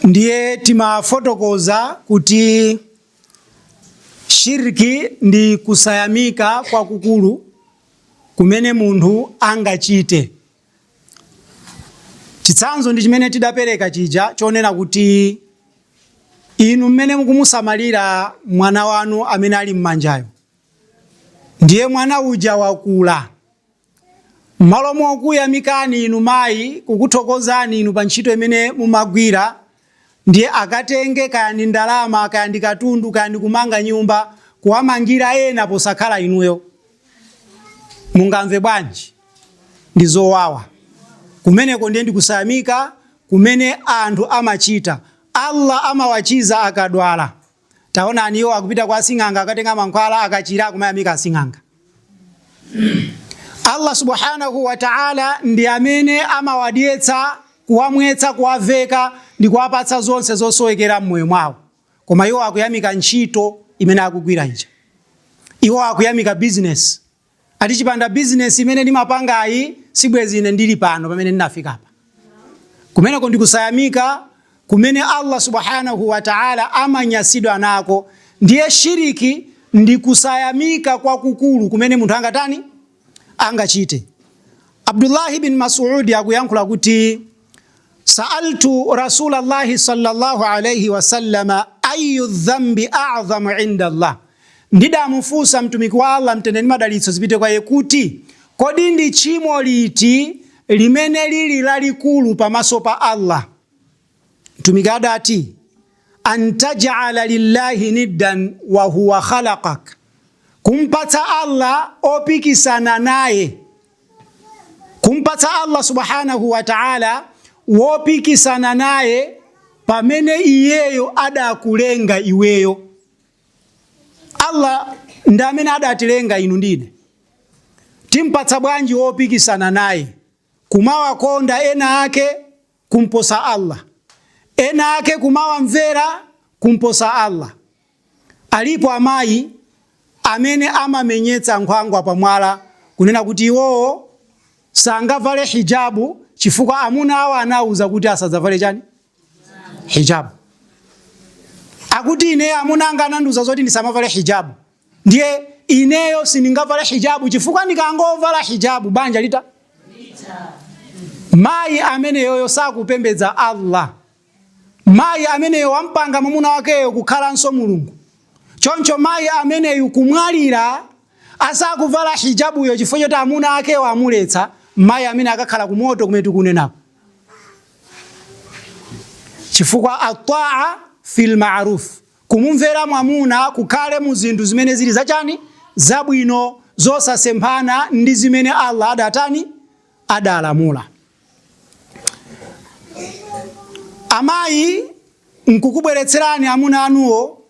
Ndiye timafotokoza kuti shirki ndi kusayamika kwa kukulu kumene munthu angachite. Chitsanzo ndi chimene tidapereka chija chonena kuti inu mmene mukumusamalira mwana wanu amene ali mmanjayo, ndiye mwana uja wakula. Malo mokuyamikani inu mayi, kukuthokozani inu pa ntchito imene mumagwira, ndiye akatenge kaya ndi ndalama, kaya ndi katundu, kaya ndi kumanga nyumba, kuwamangira ena posakhala inuyo. Mungamve bwanji? Ndi zowawa. Kumeneko ndiye ndi kusayamika kumene anthu amachita. Allah amawachiza akadwala. Taonani iwo akupita kwa sing'anga akatenga mankhwala akachira kumayamika asing'anga. Allah subhanahu wa ta'ala ndi amene amawadyetsa, kuwamwetsa, kuwaveka ndi kuwapatsa zonse zosowekera mmoyo mwawo. Koma iwo akuyamika ntchito imene akugwira ija. Iwo akuyamika business. Ati chipanda business imene ndimapangayi sibwezi ine ndili pano pamene ndinafika hapa. Kumeneko ndi kusayamika kumene Allah subhanahu wa ta'ala amanyasidwa nako. Ndiye shiriki ndi kusayamika kwa kukulu kumene munthu angatani angachite. Abdullah bin Mas'ud akuyankhula kuti sa'altu Rasulallahi sallallahu alayhi wasallama ayu dhambi a'zamu inda Allah. Ndidamufunsa mtumiki wa Allah mtendeni madalitso zipite kwa kuti kodi ndi tchimo liti limene lili lalikulu pamaso pa Allah? Mtumiki adati antaj'ala lillahi niddan wa huwa khalaqak. Kumpatsa Allah opikisana naye. Kumpatsa Allah subhanahu wa ta'ala wopikisana naye pamene iyeyo adakulenga iweyo. Allah ndamene adatilenga inu ndine. Timpatsa bwanji wopikisana naye? Kumawakonda ena ake kumposa Allah, ena ake kumawamvera kumposa Allah. Alipo amayi amene amamenyetsa nkhwangwa pamwala kunena kuti iwo sangavale hijabu chifukwa amuna awo anauza kuti asadzavale chani? Hijabu. Akuti ine amuna anga ananduza zoti ndisamavale hijabu, ndiye ineyo sindingavale hijabu chifukwa ndikangovala hijabu banja lita? Mayi amene yoyo sakupembedza Allah. Mayi amene yo wampanga mwamuna wakeyo kukhalanso Mulungu. Choncho mayi amene kumwalira asakuvala hijabu yo chifukwa choti amuna akeyo amuletsa, mayi amene akakhala kumoto kumene tikunenako. Chifukwa at-ta'a fil ma'ruf, kumumvera mwamuna kukhale mu zinthu zimene zili zachani? Zabwino, zosasemphana ndi zimene Allah adatani? Adalamula. Amayi nkukubweretserani amuna anuwo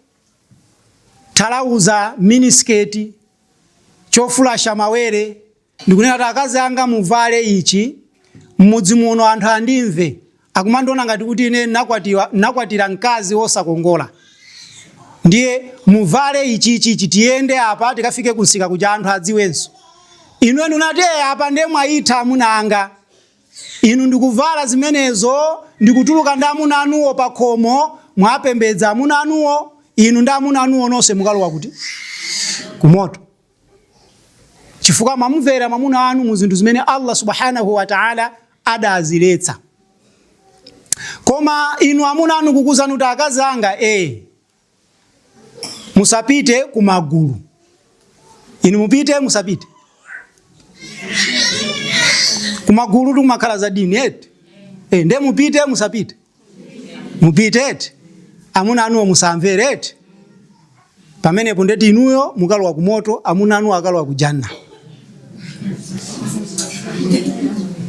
talauza, minisketi, chofulasha mawere, ndikunena kuti akazi anga muvale ichi, mmudzi muno anthu andimve. Akumandiona ngati kuti ine nakwatira mkazi wosakongola. Ndiye muvale ichi tiyende apa tikafike kusika kuja anthu adziwenso. Inu ndinate apa ndiye mwaitha amuna anga. Inu ndikuvala zimenezo, ndikutuluka ndi amuna anuwo pa khomo, mwapembedza amuna anuwo, inu ndi amuna anuwo nonse mukalowa kuti? Kumoto. Chifukwa mwamumvera mwamuna anu mu zinthu zimene Allah subhanahu wa ta'ala adaziletsa. Koma inu amuna anu kukuzani kuti akazi anga musapite kumagulu. Inu mupite musapite kumagulu tukumakhala za dini eti. Nde mupite musapite. Mupite eti. Amuna anuwo musamvere eti. Pamenepo ndeti inuyo mukalowa kumoto, amuna anu akalowa kujanna.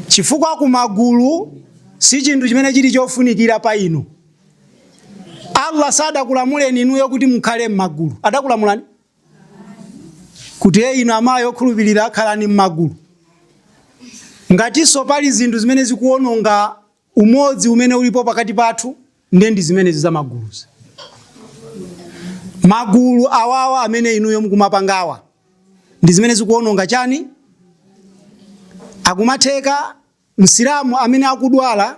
Chifukwa kumagulu si chinthu chimene chili chofunikira pa inu. Allah sadakulamuleni inuyo kuti mukhale m'magulu. Adakulamulani kuti inu amayi okhulupirira khalani m'magulu. Ngatiso pali zinthu zimene zikuononga umodzi umene ulipo pakati pathu, ndi zimene za magulu. Magulu awawa amene inuyo mukumapangawa ndi zimene zikuononga chani? Akumatheka msilamu amene akudwala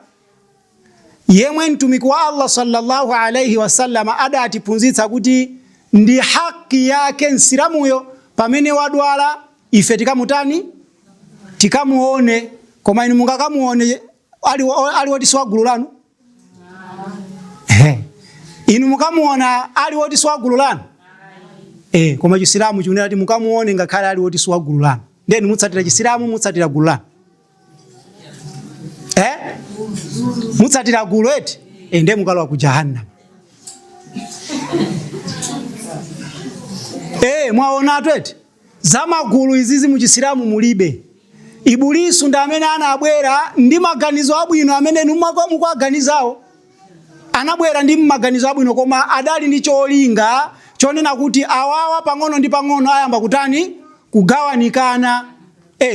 yemwe mtumiki wa Allah sallallahu alayhi wasallam adatiphunzitsa kuti ndi haki yake nsiramuyo pamene wadwala ife tikamutani tikamuone. Koma inu mungakamuone ali woti swagulu lanu? Inu mukamuona ali woti swagulu lanu? Koma chisilamu chikunena kuti mukamuone ngakhale ali woti swagulu lanu. Ndeni mutsatira chisilamu, mutsatira gulu lanu? Mutsatira gulu eti? Ndiye mukalowa ku jahannam. Mwaonatu eti? Zamagulu izizi mu chisilamu mulibe. Ibulisu ndi amene anabwera ndi maganizo abwino amene mukwaganizawo. Anabwera ndi maganizo abwino koma adali ndi cholinga chonena kuti awawa pang'ono ndi pang'ono ayamba kutani kugawanikana.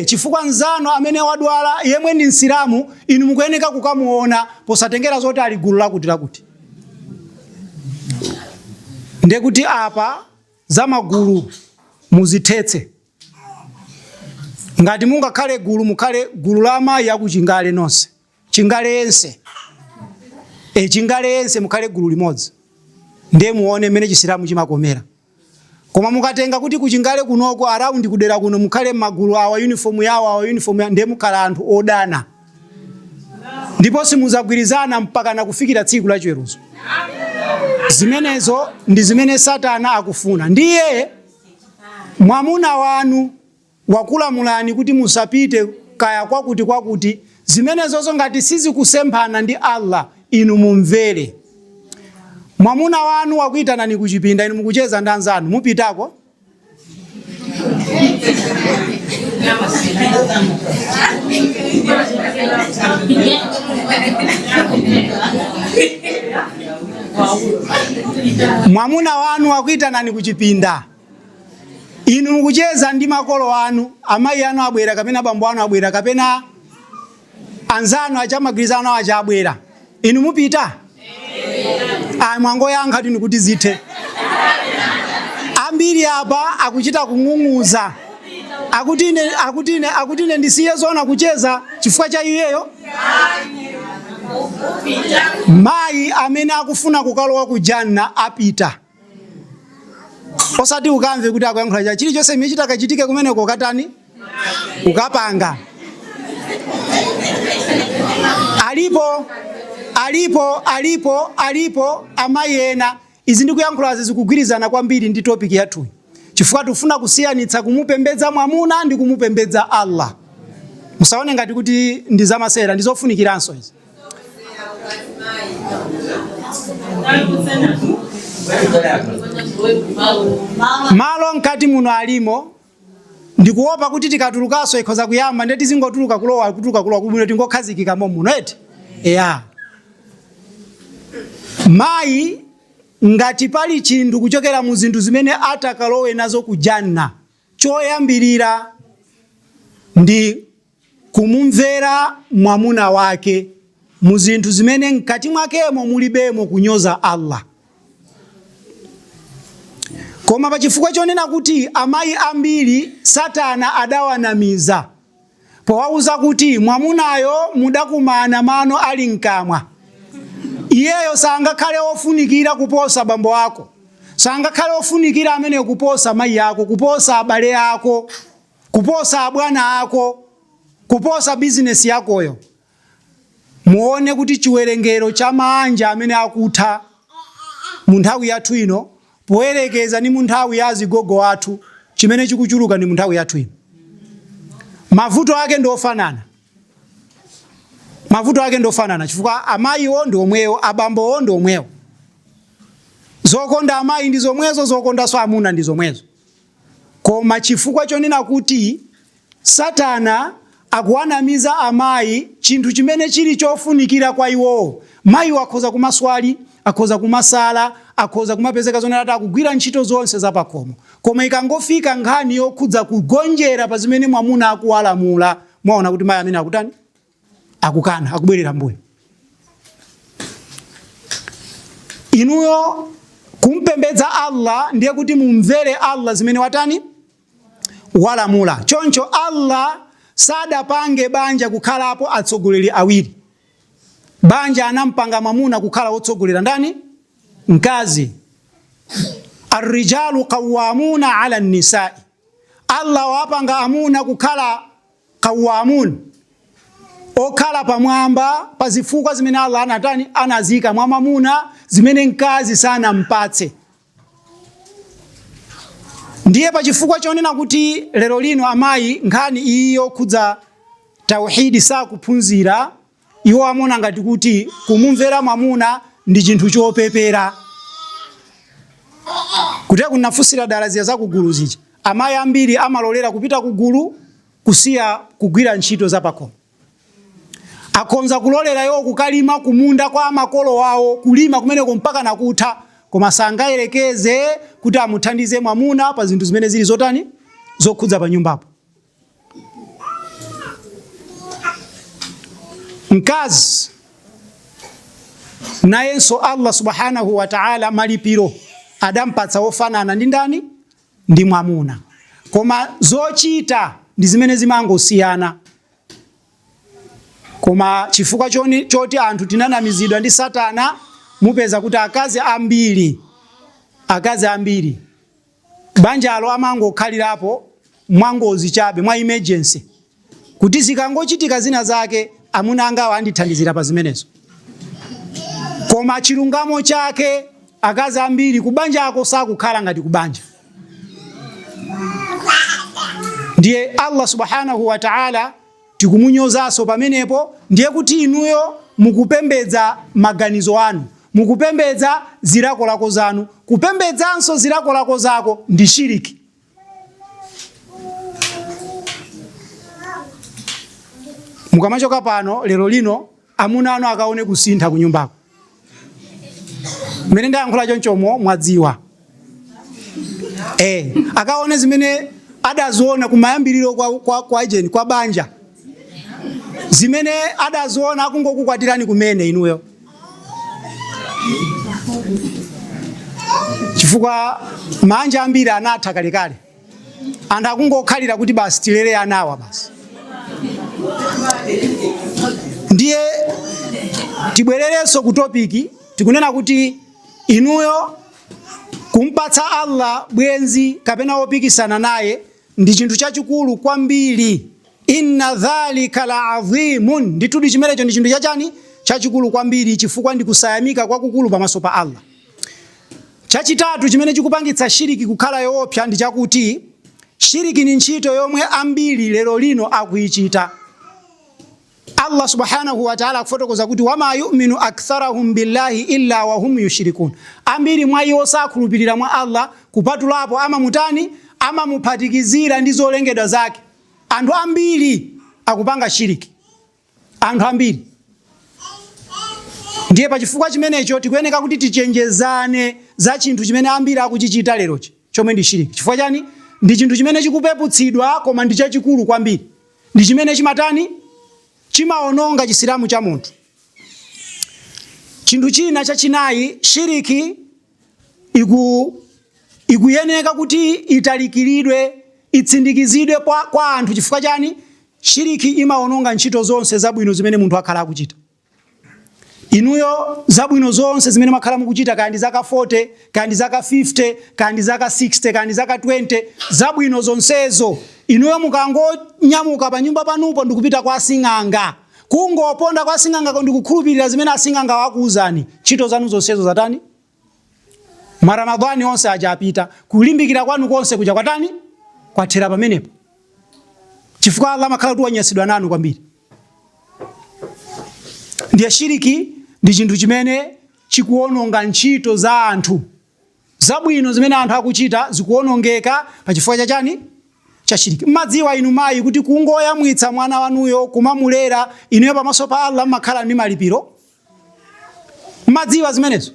Chifukwa nzano amene wadwala yemwe ndi nsilamu inu mukuyeneka kukamuona posatengera zoti ali gulu lakuti. Ndiye kuti apa zamagulu muzithetse. Ngati mungakhale gulu mukhale gulu la amayi akuchingale nonse. Chingale yense. Chingale yense mukhale gulu limodzi. Ndiye muone mene chisilamu chimakomera. Koma mukatenga kuti kuchingale kunoko around kudera kuno mukhale magulu awa uniform yawo ndiye mukhala anthu odana. Ndipo simuzagwirizana mpaka na kufikira tsiku la chiweruzo. Zimenezo ndi zimene Satana akufuna. Ndiye mwamuna wanu wakulamulani kuti musapite kaya kwakuti zimenezo ngati sizikusempana ndi Allah inu mumvere. Mwamuna wanu wakuitanani kuchipinda inu mukucheza ndi anzanu mupitako? Mwamuna wanu wakuitanani kuchipinda inu mukucheza ndi makolo anu, amayi anu abwera kapena bambo anu abwera kapena anzanu achamagwirizano achabwera, inu mupita? Mwango yankha tini kuti zithe. Ambiri apa akuchita kung'ung'uza. Akutine ndisiye zona kucheza chifukwa cha iyeyo. Mayi amene akufuna kukalowa ku janna apita. Osati ukamve kuti akuyankhula cha chilichonse imene chitakachitike kumeneko katani ukapanga. Alipo amayi ena izi ndikuyankhula zikugwirizana kwambiri ndi topic yathu. Chifukwa tufuna kusiyanitsa kumupembedza mwamuna ndi kumupembedza Allah. Musaone ngati kuti ndi zamasera ndizofunikiranso izi. Malo nkati muno alimo ndikuopa kuti tikatulukaso ikhoza kuyamba ndeti zingotuluka kulowa kubwino tingokhazikika muno eti. Mayi ngati pali chinthu kuchokera mu zinthu zimene atakalowe nazo ku janna, choyambirira ndi kumumvera mwamuna wake mu zinthu zimene mkati mwakemo mulibemo kunyoza Allah. Koma pa chifukwa chonena kuti amayi ambiri Satana adawanamiza powauza kuti mwamunayo mudakumana mano ali mkamwa. Iyeyo sangakhale ofunikira kuposa bambo wako, sangakhale ofunikira amene kuposa mayi yako, kuposa abale yako, kuposa abwana ako, kuposa business yakoyo. Muone kuti chiwerengero cha manja amene akutha mu nthawi yathu ino poyerekeza ni mu nthawi ya azigogo athu chimene chikuchuluka ni mu nthawi yathu ino. Mavuto ake ndofanana. Chifukwa amayiwo ndi omwewo, abambowo ndi omwewo. Zokonda amayi ndi zomwezo, zokondanso amuna ndi zomwezo. Koma chifukwa chonena kuti Satana akuwanamiza amayi chinthu chimene chili chofunikira kwa iwo. Mayi wakhoza kumaswali, akhoza kumasala, akhoza kumapezeka zonena ati akugwira ntchito zonse zapakomo. Koma ikangofika nkhani yokhudza kugonjera pa zimene mwamuna akuwalamula, mwaona kuti mayi amene akutani? Akukana, akubwerera mbuyo. Inuyo kumpembedza Allah ndiye kuti mumvere Allah zimene watani? Walamula. Choncho Allah sadapange banja kukhalapo atsogoleri awiri. banja anampanga mamuna kukhala wotsogolera ndani? Mkazi. Ar-rijalu qawwamuna 'ala an-nisa'i. Allah wapanga amuna kukhala qawwamun, okhala pamwamba pa zifukwa zimene Allah anatani anazika mwa mamuna zimene mkazi sana mpatse. Ndiye pa chifukwa chonena kuti lero lino amayi nkhani iyo kudza tauhidi sakuphunzira, iwo amona ngati kuti kumumvera mamuna ndi chinthu chopepera. Kuti kunafusira darazia za kugulu zija, amayi ambiri amalolera kupita kugulu kusiya kugwira ntchito za pakhomo. Akonza kulolera yo kukalima kumunda kwa makolo wawo, kulima kumeneko mpaka nakutha, koma sangayerekeze kuti amuthandize mamuna pa zinthu zimene zili zotani zokhudza pa nyumbapo. Mkazi nayenso Allah subhanahu wa ta'ala malipiro adampatsa wofanana ndi ndani? Ndi mwamuna. Koma zochita ndi zimene zimangosiyana. Koma chifukwa choti anthu tinanamizidwa ndi Satana, mupeza kuti akazi ambiri banjalo amangokhalirapo mwangozi chabe mwa emergency, kuti zikangochitika zina zake amuna angawa andithandizira pa zimenezo. Koma chilungamo chake akazi ambiri kubanja ako sakukhala ngati kubanja. Ndiye Allah subhanahu wa ta'ala tikumunyozaso pamenepo, ndiye kuti inuyo mukupembedza maganizo anu, mukupembedza zilakolako zanu, kupembedzanso zilakolako zako ndi shiriki. Mukamachoka pano lero lino amuna anu akaone kusintha ku nyumbako. Mmene ndayankhula chonchomo mwadziwa. Akaone zimene adaziona kumayambiriro kwa banja, zimene adaziona akungokukwatirani kumene inuyo. Chifukwa manja ambiri anatha kalekale, anthu akungokhalira kuti basi tilere anawa basi. Ndiye tibwererenso ku topiki, tikunena kuti inuyo kumpatsa Allah bwenzi kapena wopikisana naye ndi chinthu chachikulu kwambiri. Inna dhalika la'azimun, nditudi chimenecho ndi chinthu chachani chachikulu kwambiri, chifukwa ndi kusayamika kwakukulu pamaso pa Allah. Chachitatu chimene chikupangitsa shiriki kukhala yoopsa ndi chakuti shiriki ni ntchito yomwe ambiri lero lino akuichita. Allah subhanahu wa ta'ala akufotokoza kuti wama yu'minu aktharahum billahi illa wa hum yushrikun. Ambiri mwa iwo sakhulupirira mwa Allah kupatulapo amamutani amamuphatikizira ndi zolengedwa zake. Anthu ambiri akupanga shiriki, anthu ambiri. Ndiye pa chifukwa chimenecho tikuyeneka kuti tichenjezane za chinthu chimene ambiri akuchichita lerochi, chomwe ndi shiriki. Chifukwa chani? Ndi chinthu chimene chikupeputsidwa koma ndi chachikulu kwambiri. Ndi chimene chimatani chimaononga chisilamu cha munthu. Chinthu china chachinayi, shiriki ikuyeneka kuti italikiridwe, itsindikizidwe kwa anthu. Chifukwa chani? Shiriki imaononga ntchito zonse zabwino zimene munthu akhala akuchita. Inuyo zabwino zonse zimene makhala mukuchita, kandi zaka 40, kandi zaka 50, kandi zaka 60, kandi zaka 20, zabwino zonsezo inuyo mukangonyamuka pa nyumba panupo ndikupita kwa sing'anga, kungoponda kwa sing'anga ndikukhulupirira zimene asing'anga wakuuzani, ntchito zanu zonsezo zatani? Maramadhani onse ajapita, kulimbikira kwanu konse kuja kwatani? Kwathera pamenepo. Chifukwa Allah makhala tuwanyasidwa nanu kwambiri. Ndiye shiriki ndi chinthu chimene chikuononga ntchito za anthu. Zabwino zimene anthu akuchita zikuonongeka pa chifukwa chachani? Cha shiriki. Mmadziwa inu mayi kuti kungoyamwitsa mwana wanuyo kumamulera inuyo pamaso pa Allah makhala ndi malipiro? Mmadziwa zimenezo?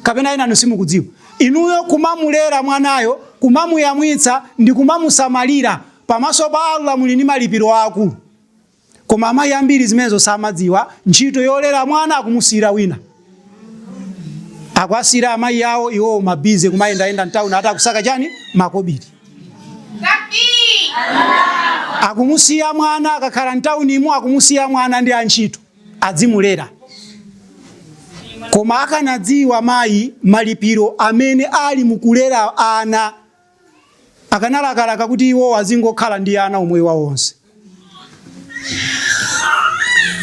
Kapena ina simukudziwa? Inuyo kumamulera mwanayo, kumamuyamwitsa ndi kumamusamalira pamaso pa Allah muli ndi malipiro akulu. Koma amayi ambiri zimenezo samadziwa, ntchito yolera mwana akumusira wina. Akwasira amayi yawo iwo mabize kumayenda mtauni hata kusaka chani makobiri. Akumusiya mwana akakhala mtauni mu akumusiya mwana ndi antchito adzimulera. koma akanadziwa mayi malipiro amene ali mukulera ana, akanalakalaka kuti iwo azingokhala ndi ana omwe wawonse.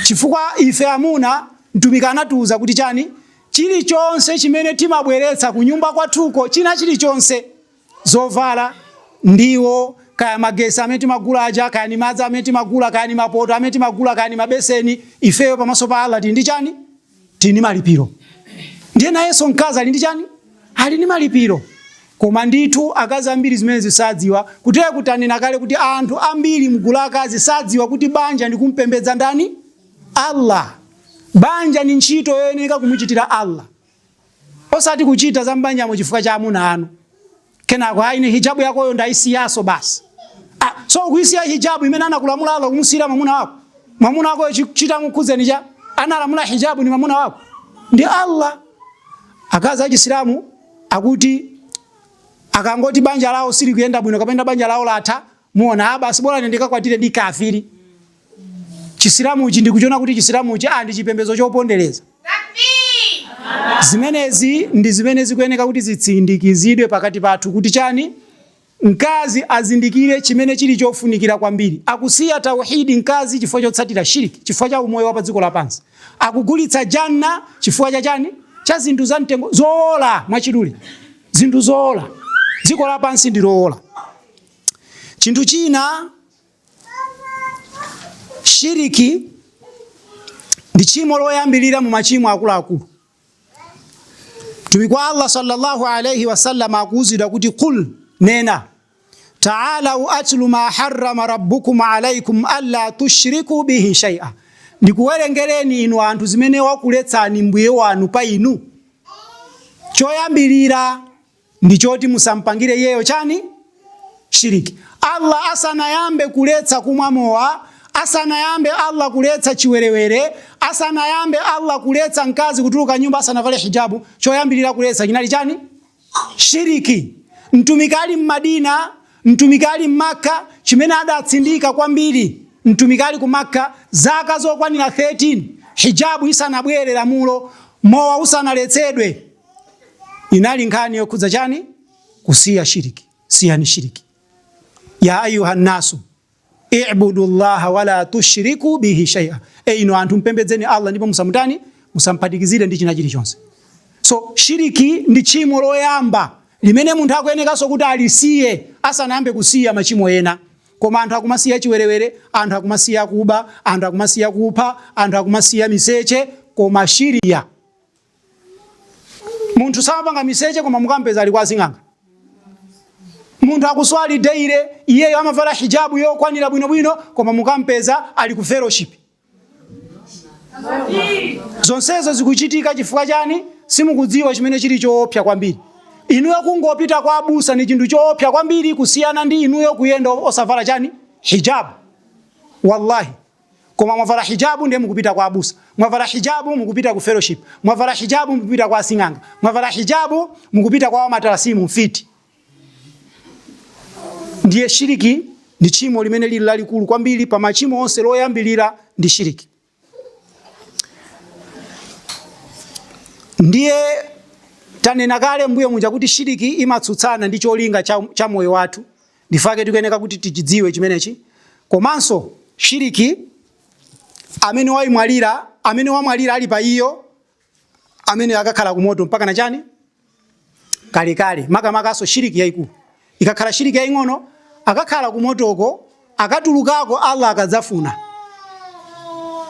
Chifukwa ife amuna mtumiki anatiuza kuti chani, chilichonse chimene timabweretsa ku nyumba kwathuko, china chilichonse, zovala, ndiwo, kaya magesi amene timagula aja, kaya ni madzi amene timagula, kaya ni mapoto amene timagula, kaya ni mabeseni, ifeyo pamaso pa Allah ndi chani, tini malipiro. Ndiye nayenso mkazi ali ndi chani, ali ni malipiro. Koma ndithu akazi ambiri zimene zisadziwa, kuteye kutanena kale kuti anthu ambiri mgulu akazi sadziwa kuti banja ndi kumpembedza ndani? Allah. Banja ni ntchito yoyenera kumuchitira Allah, osati kuchita za mbanja chifukwa cha amuna anu. Kenako haine hijabu yakoyo ndaisiyaso basi. So kuisiya hijabu imene anakulamula Allah kumusira mamuna wako. Mamuna wako chita mukuzeni cha analamula hijabu ni mamuna wako, ndi Allah. Akazi a Islamu akuti akangoti banja lao siri kuyenda bwino kapenda banja lao latha, muona basi bora nendeka kwatire ndi kafiri. Chisilamu uchi ndikuchona kuti chisilamu uchi ndi chipembedzo chopondereza. Zimenezi ndi zimene zikuyeneka kuti zitsindikizidwe pakati pathu kuti chani, mkazi azindikire chimene chili chofunikira kwambiri. Akusiya tauhidi mkazi chifukwa chotsatira shiriki, chifukwa cha umoyo wa pa dziko lapansi. Akugulitsa janna chifukwa cha chani, cha zinthu za mtengo zola mwachidule, zinthu zola. Dziko lapansi ndi lola. Chinthu china, shiriki ndi chimo loyambilira mu machimo akuluakulu. Mtumiki wa Allah sallallahu alayhi wasallam akuuzidwa kuti qul, nena, ta'alau atlu ma harrama rabbukum alaykum alla tushriku bihi shay'a. Ndikuwerengereni inu anthu zimene wakuletsani mbuye wanu pa inu. Choyambilira ndi choti musampangire yeyo chani, shiriki. Allah asanayambe kuletsa kumwa mowa, asanayambe Allah kuletsa chiwerewere, asanayambe Allah kuletsa mkazi kutuluka nyumba asanavale hijabu, choyambilira kuletsa kinali chani, shiriki. Mtumiki ali Madina, mtumiki ali Makka, chimene adatsindika kwambiri, mtumiki ali ku Makka zaka zokwanira 13, hijabu isanabwere lamulo, mowa usanaletsedwe, inali nkhani yokhudza chani, kusiya shiriki. Siyani shiriki. Ya ayuhan nasu i'budu Allah wala tushriku bihi shay'a. Ino anthu mpembedzeni Allah ndipo musamutani, musampatikizire ndi china chilichonse. So shiriki ndi chimo loyamba limene munthu akuyenekanso kuti alisiye asanayambe kusiya machimo ena. Koma anthu akumasiya chiwerewere, anthu akumasiya kuba, anthu akumasiya kupha, anthu akumasiya miseche, koma shiriya. Munthu samapanga miseche koma mukampeza ali kwa sing'anga. Munthu akuswali deire, iyeyo amavala hijabu yokwanira bwinobwino, koma mukampeza ali ku fellowship. Zonsezo zikuchitika chifukwa chani? Simukudziwa chimene chili choopsa kwambiri. Inuyo kungopita kwa abusa ni chinthu choopsa kwambiri kusiyana ndi inuyo kuyenda osavala chani, hijabu. Wallahi. Koma mwavala hijabu ndiye mukupita kwa abusa, mwavala hijabu mukupita ku fellowship, mwavala hijabu mukupita kwa sing'anga, mwavala hijabu mukupita kwa matarasimu mfiti. Ndiye shiriki ndi chimo limene lili lalikulu kwambiri pa machimo onse loyambilira ndi shiriki. Ndiye tanena kale mbuyo muja kuti shiriki imatsutsana ndi cholinga cha moyo wathu. Ndifake tikuyeneka kuti tichidziwe chimenechi. Komanso shiriki amene wamwalira ali pa iyo, amene akakhala ku moto mpaka na chani kale makamakaso shiriki yayikulu. Ikakhala shiriki yaying'ono akakhala ku motoko akatulukako Allah akadzafuna,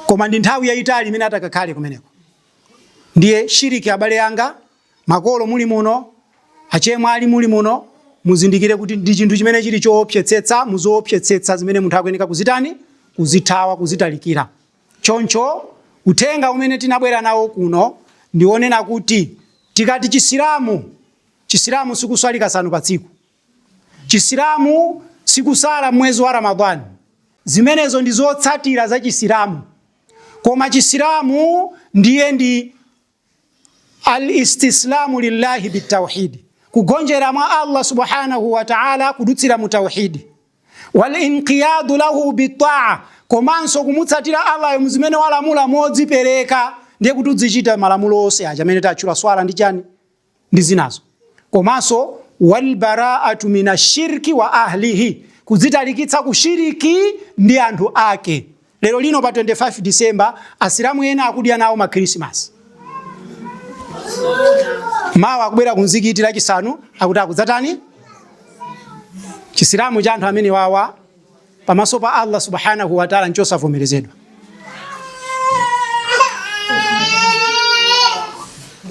koma ndi nthawi yayitali imene atakakhale kumeneko. Ndiye shiriki abale yanga, makolo muli muno, achemwa ali muli muno, muzindikire kuti ndi chinthu chimene chili choopsetsetsa, muzoopsetsetsa zimene munthu akuyeneka kuzitani, kuzithawa, kuzitalikira. Choncho uthenga umene tinabwera nawo kuno ndionena kuti tikati Chisilamu sikuswali kasanu pa tsiku. Chisilamu sikusala mwezi wa Ramadhani. Zimenezo ndi zotsatira za Chisilamu. Koma Chisilamu ndiye ndi al-istislamu lillahi bitawhid, kugonjera mwa Allah subhanahu wa ta'ala kudutsira mu tawhidi, wal inqiyadu lahu bitaa, komanso kumutsatira Allah muzimene walamula modzipereka ndiye kuti uzichita malamulo onse aja amene tachula swala ndi chani ndi zinazo. Komanso wal bara'atu minashirki wa ahlihi, kuzitalikitsa kushiriki ndi anthu ake. Lero lino pa 25 December asilamu ena akudya nawo ma Christmas. Mawa akubwera kunzikiti lachisanu akuti akudzatani chisilamu cha anthu amene wawa pamaso pa Allah subhanahu wa ta'ala nchosavomerezedwa.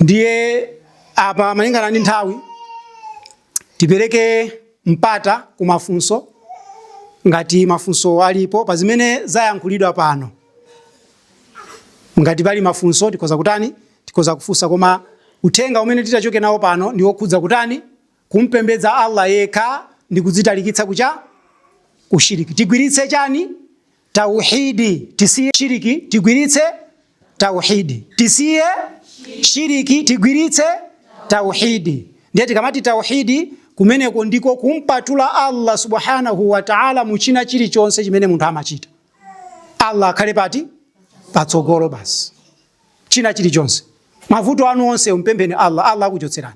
Ndiye apa malingana ndi nthawi tipereke mpata ku mafunso ngati mafunso alipo pa zimene zayankhulidwa pano. Ngati pali mafunso tikoza kutani tikoza kufunsa, koma uthenga umene titachoke nawo pano ndi wokhudza kutani kumpembedza Allah yekha ndi kuzitalikitsa kucha kushiriki. Tigwiritse chani tauhidi, tisiye shiriki, tigwiritse tauhidi, tisiye shiriki, tigwiritse tauhidi. Ndiye tikamati tauhidi kumeneko ndiko kumpatula Allah subhanahu wa ta'ala muchina chilichonse chimene munthu amachita. Allah akhale pati patsogolo basi china chilichonse. Mavuto anu onse mpempheni Allah, Allah akuchotserani.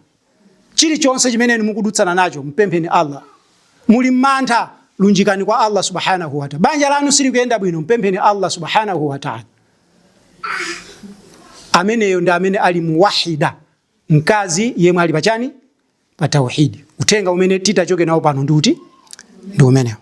Chilichonse chimene mukudutsana nacho mpempheni Allah. Muli mantha lunjikani kwa Allah subhanahu wa ta'ala. Banja lanu sili kuyenda bwino mpempheni Allah subhanahu wa ta'ala. Ameneyo ndi amene ali muwahida, mkazi yemwe ali pachani pa tauhidi. Utenga umene titachoke nawo pano ndi umenewo.